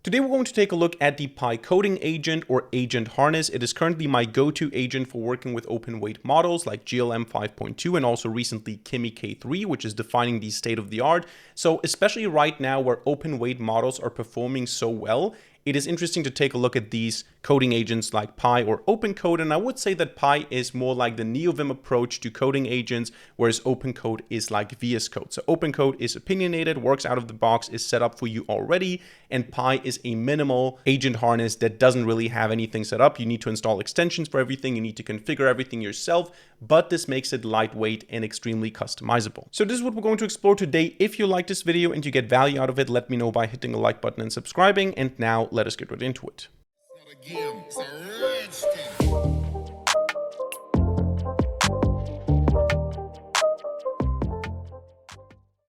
Today we're going to take a look at the Pi coding agent or agent harness. It is currently my go-to agent for working with open weight models like GLM 5.2 and also recently Kimi K3, which is defining the state of the art. So especially right now where open weight models are performing so well, it is interesting to take a look at these coding agents like Pi or OpenCode, and I would say that Pi is more like the NeoVim approach to coding agents, whereas OpenCode is like VS Code. So OpenCode is opinionated, works out of the box, is set up for you already, and Pi is a minimal agent harness that doesn't really have anything set up. You need to install extensions for everything, you need to configure everything yourself, but this makes it lightweight and extremely customizable. So this is what we're going to explore today. If you like this video and you get value out of it, let me know by hitting the like button and subscribing, and now let us get right into it.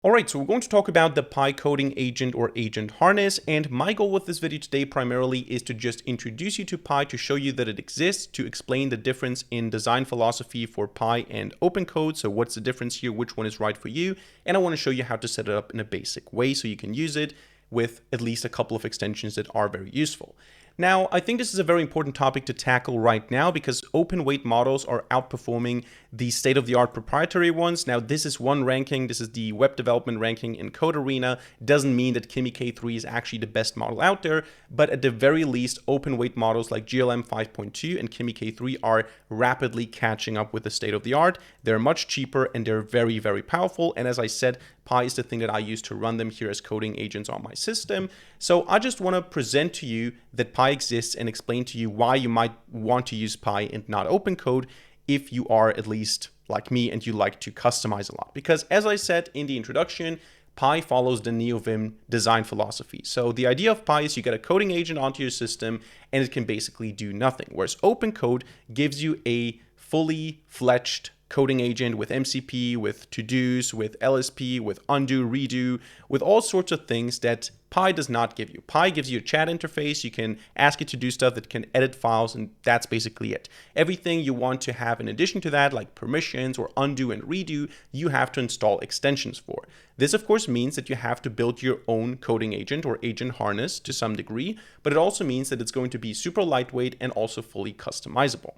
Alright, so we're going to talk about the Pi coding agent or agent harness, and my goal with this video today primarily is to just introduce you to Pi, to show you that it exists, to explain the difference in design philosophy for Pi and OpenCode. So what's the difference here, which one is right for you, and I want to show you how to set it up in a basic way so you can use it with at least a couple of extensions that are very useful. Now, I think this is a very important topic to tackle right now because open weight models are outperforming the state-of-the-art proprietary ones. Now, this is one ranking. This is the web development ranking in Code-Arena. Doesn't mean that Kimi K3 is actually the best model out there, but at the very least, open weight models like GLM 5.2 and Kimi K3 are rapidly catching up with the state-of-the-art. They're much cheaper and they're very, very powerful. And as I said, Pi is the thing that I use to run them here as coding agents on my system. So I just want to present to you that Pi exists and explain to you why you might want to use Pi and not OpenCode if you are at least like me and you like to customize a lot. Because as I said in the introduction, Pi follows the NeoVim design philosophy. So the idea of Pi is you get a coding agent onto your system and it can basically do nothing. Whereas OpenCode gives you a fully fledged coding agent with MCP, with to-dos, with LSP, with undo, redo, with all sorts of things that Pi does not give you. Pi gives you a chat interface. You can ask it to do stuff, that can edit files, and that's basically it. Everything you want to have in addition to that, like permissions or undo and redo, you have to install extensions for. This, of course, means that you have to build your own coding agent or agent harness to some degree, but it also means that it's going to be super lightweight and also fully customizable.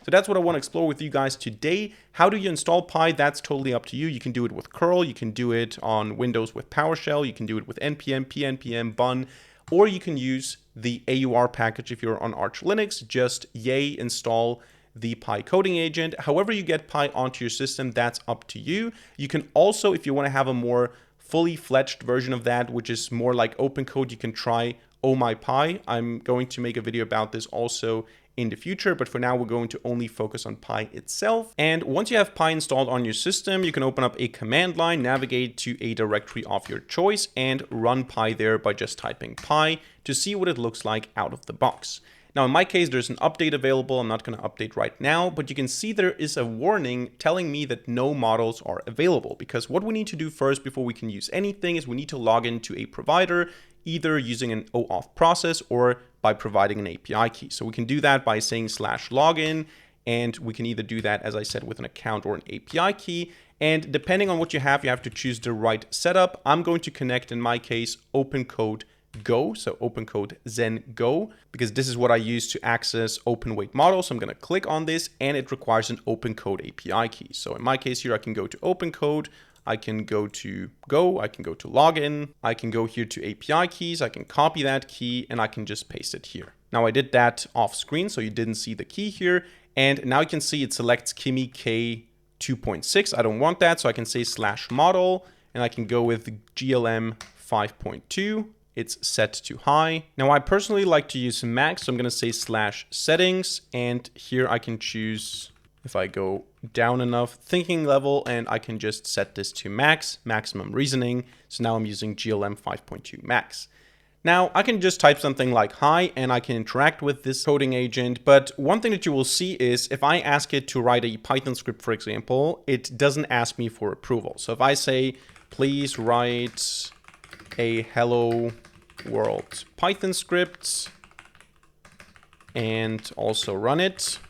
So that's what I want to explore with you guys today. How do you install Pi? That's totally up to you. You can do it with curl, you can do it on Windows with PowerShell, you can do it with npm, pnpm, bun, or you can use the AUR package if you're on Arch Linux. Just yay install the Pi coding agent. However you get Pi onto your system, that's up to you. You can also, if you want to have a more fully fledged version of that, which is more like OpenCode, you can try OhmyPi. I'm going to make a video about this also in the future, but for now we're going to only focus on Pi itself. And once you have Pi installed on your system, you can open up a command line, navigate to a directory of your choice, and run Pi there by just typing Pi to see what it looks like out of the box. Now in my case, there's an update available. I'm not going to update right now, but you can see there is a warning telling me that no models are available, because what we need to do first before we can use anything is we need to log into a provider, either using an OAuth process or by providing an API key. So we can do that by saying /login, and we can either do that, as I said, with an account or an API key. And depending on what you have to choose the right setup. I'm going to connect, in my case, OpenCode Go, so OpenCode Zen Go, because this is what I use to access open weight models. So I'm going to click on this, and it requires an OpenCode API key. So in my case here, I can go to OpenCode, I can go to Go, I can go to Login, I can go here to API keys, I can copy that key, and I can just paste it here. Now I did that off screen, so you didn't see the key here, and now you can see it selects Kimi K 2.6. I don't want that, so I can say /model, and I can go with GLM 5.2. It's set to high. Now I personally like to use max, so I'm going to say /settings, and here I can choose, if I go down enough, thinking level, and I can just set this to max, maximum reasoning. So now I'm using GLM 5.2 max. Now I can just type something like hi, and I can interact with this coding agent. But one thing that you will see is if I ask it to write a Python script, for example, it doesn't ask me for approval. So if I say, please write a hello world Python script and also run it,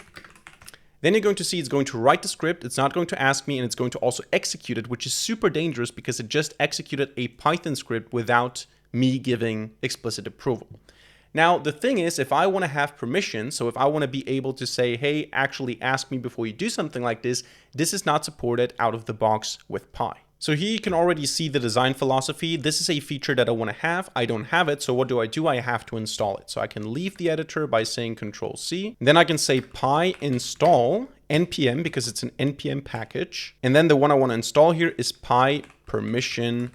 then you're going to see it's going to write the script, it's not going to ask me, and it's going to also execute it, which is super dangerous because it just executed a Python script without me giving explicit approval. Now, the thing is, if I want to have permission, so if I want to be able to say, hey, actually ask me before you do something like this, this is not supported out of the box with Pi. So here you can already see the design philosophy. This is a feature that I want to have. I don't have it. So what do? I have to install it. So I can leave the editor by saying Control C. Then I can say pi install npm because it's an npm package. And then the one I want to install here is pi permission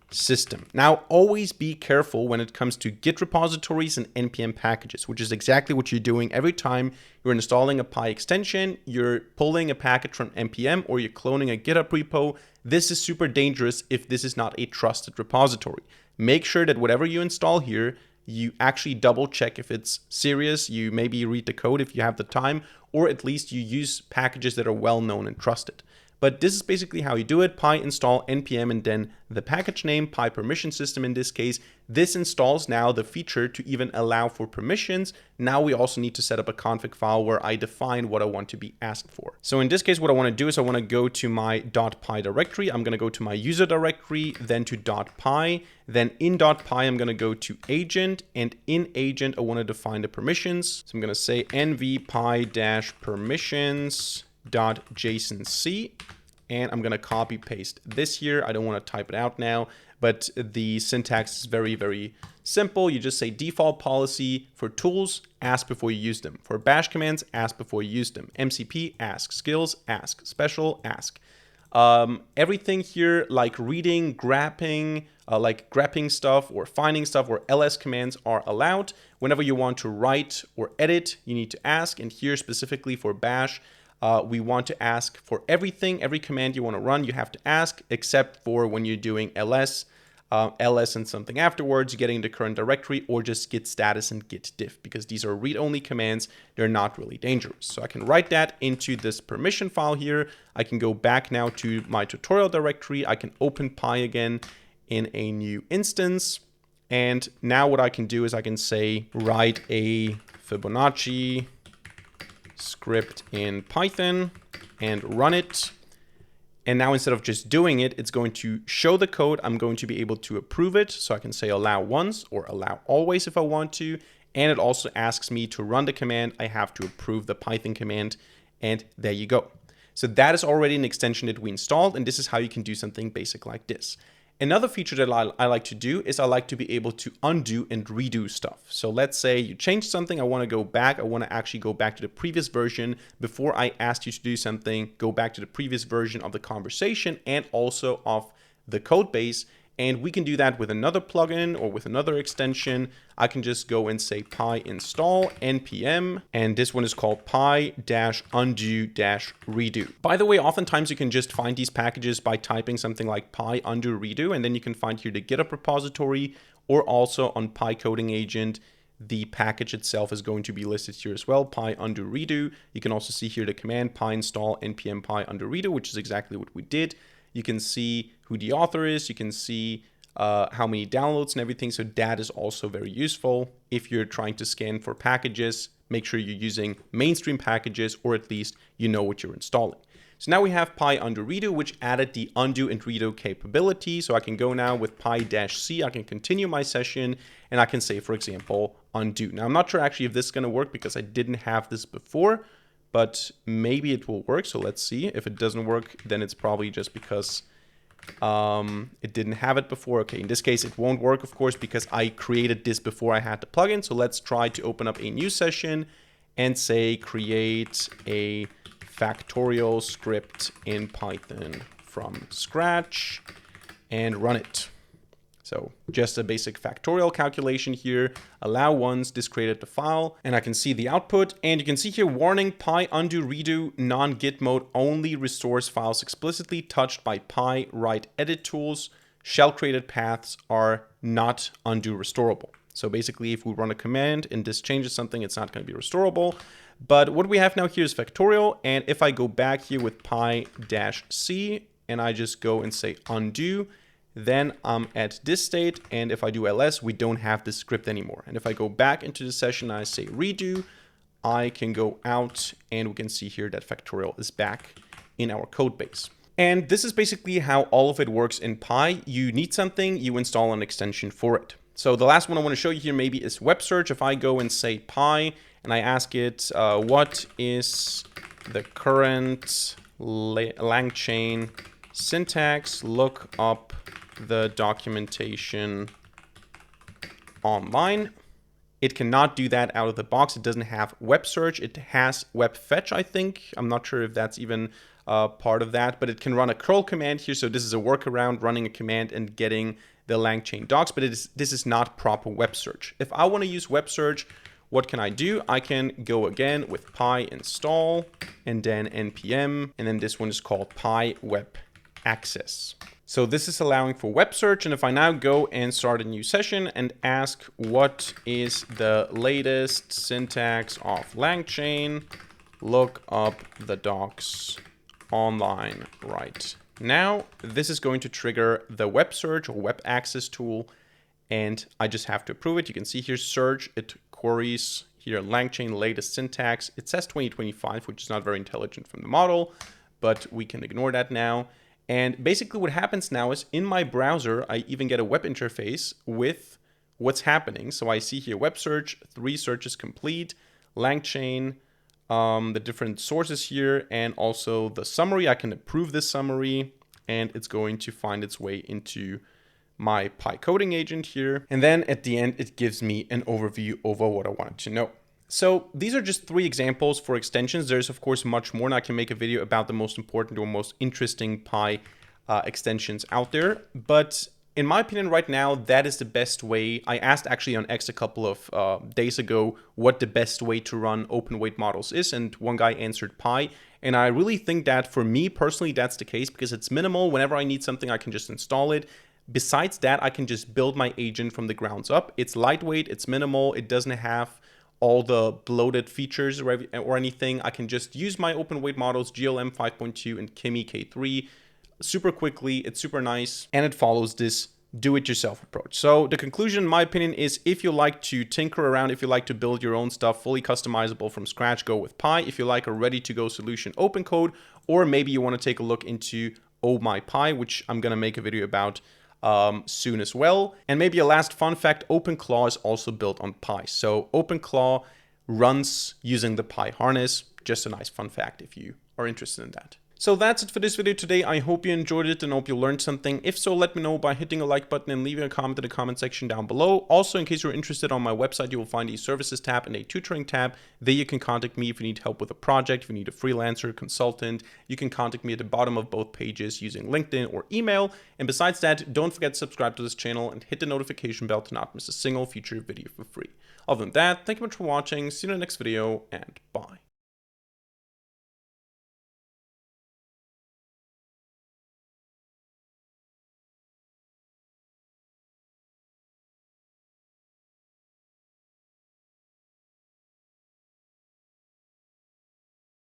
system. Now, always be careful when it comes to Git repositories and npm packages, which is exactly what you're doing every time you're installing a Pi extension, you're pulling a package from npm, or you're cloning a GitHub repo. This is super dangerous if this is not a trusted repository. Make sure that whatever you install here, you actually double check if it's serious. You maybe read the code if you have the time, or at least you use packages that are well known and trusted. But this is basically how you do it. Pi install npm and then the package name, Pi permission system in this case. This installs now the feature to even allow for permissions. Now we also need to set up a config file where I define what I want to be asked for. So in this case, what I want to do is I want to go to my .pi directory. I'm going to go to my user directory, then to .pi. Then in .pi, I'm going to go to agent, and in agent, I want to define the permissions. So I'm going to say nv-pi-permissions.jsonc. And I'm going to copy paste this here. I don't want to type it out now, but the syntax is very, very simple. You just say default policy for tools, ask before you use them. For bash commands, ask before you use them. MCP, ask. Skills, ask. Special, ask. Everything here like reading, grabbing, like grepping stuff or finding stuff or ls commands are allowed. Whenever you want to write or edit, you need to ask. And here specifically for bash, we want to ask for everything, every command you want to run, you have to ask, except for when you're doing ls and something afterwards, getting the current directory, or just git status and git diff, because these are read-only commands. They're not really dangerous. So I can write that into this permission file here. I can go back now to my tutorial directory. I can open Pi again in a new instance. And now what I can do is I can say, write a Fibonacci script in Python and run it. And now instead of just doing it, it's going to show the code. I'm going to be able to approve it. So I can say allow once or allow always if I want to. And it also asks me to run the command. I have to approve the Python command. And there you go. So that is already an extension that we installed. And this is how you can do something basic like this. Another feature that I like to do is I like to be able to undo and redo stuff. So let's say you change something, I want to go back, I want to actually go back to the previous version before I asked you to do something, go back to the previous version of the conversation and also of the code base. And we can do that with another plugin or with another extension. I can just go and say pi install npm, and this one is called pi-undo-redo. By the way, oftentimes you can just find these packages by typing something like pi undo redo, and then you can find here the GitHub repository, or also on Pi Coding Agent, the package itself is going to be listed here as well, pi undo redo. You can also see here the command pi install npm pi undo redo, which is exactly what we did. You can see who the author is. You can see how many downloads and everything. So that is also very useful. If you're trying to scan for packages, make sure you're using mainstream packages, or at least you know what you're installing. So now we have pi undo redo, which added the undo and redo capability. So I can go now with pi-c. I can continue my session and I can say, for example, undo. Now I'm not sure actually if this is going to work because I didn't have this before, but maybe it will work. So let's see. If it doesn't work, then it's probably just because it didn't have it before. Okay, in this case, it won't work, of course, because I created this before I had the plugin. So let's try to open up a new session and say, create a factorial script in Python from scratch and run it. So just a basic factorial calculation here, allow once, this created the file, and I can see the output. And you can see here, warning, pi undo redo non-git mode only restores files explicitly touched by pi write edit tools. Shell created paths are not undo restorable. So basically, if we run a command and this changes something, it's not going to be restorable. But what we have now here is factorial. And if I go back here with pi-c and I just go and say undo, then I'm at this state, and if I do ls, we don't have this script anymore. And if I go back into the session and I say redo, I can go out and we can see here that factorial is back in our code base. And this is basically how all of it works in Pi. You need something, you install an extension for it. So the last one I want to show you here maybe is web search. If I go and say Pi and I ask it, what is the current LangChain syntax, look up the documentation online. It cannot do that out of the box. It doesn't have web search. It has web fetch, I think. I'm not sure if that's even part of that, but it can run a curl command here. So this is a workaround running a command and getting the LangChain docs, but this is not proper web search. If I want to use web search, what can I do? I can go again with pi install and then npm, and then this one is called pi web access. So this is allowing for web search. And if I now go and start a new session and ask what is the latest syntax of LangChain, look up the docs online right now, this is going to trigger the web search or web access tool. And I just have to approve it. You can see here search, it queries here LangChain latest syntax. It says 2025, which is not very intelligent from the model, but we can ignore that now. And basically what happens now is in my browser, I even get a web interface with what's happening. So I see here web search, 3 searches complete, LangChain, the different sources here, and also the summary. I can approve this summary and it's going to find its way into my Pi coding agent here. And then at the end, it gives me an overview over what I wanted to know. So these are just 3 examples for extensions. There's of course much more, and I can make a video about the most important or most interesting Pi extensions out there. But in my opinion right now, that is the best way. I asked actually on X a couple of days ago what the best way to run open weight models is, and one guy answered Pi. And I really think that for me personally, that's the case because it's minimal. Whenever I need something, I can just install it. Besides that, I can just build my agent from the grounds up. It's lightweight, it's minimal, it doesn't have all the bloated features or anything. I can just use my open weight models, GLM 5.2 and Kimi K3 super quickly. It's super nice, and it follows this do-it-yourself approach. So the conclusion, in my opinion, is if you like to tinker around, if you like to build your own stuff fully customizable from scratch, go with Pi. If you like a ready-to-go solution, open code, or maybe you want to take a look into Oh My Pi, which I'm going to make a video about soon as well. And maybe a last fun fact, OpenClaw is also built on Pi. So OpenClaw runs using the Pi harness. Just a nice fun fact if you are interested in that. So that's it for this video today. I hope you enjoyed it and hope you learned something. If so, let me know by hitting a like button and leaving a comment in the comment section down below. Also, in case you're interested, on my website, you will find a services tab and a tutoring tab. There you can contact me if you need help with a project, if you need a freelancer, consultant. You can contact me at the bottom of both pages using LinkedIn or email. And besides that, don't forget to subscribe to this channel and hit the notification bell to not miss a single future video for free. Other than that, thank you much for watching. See you in the next video, and bye.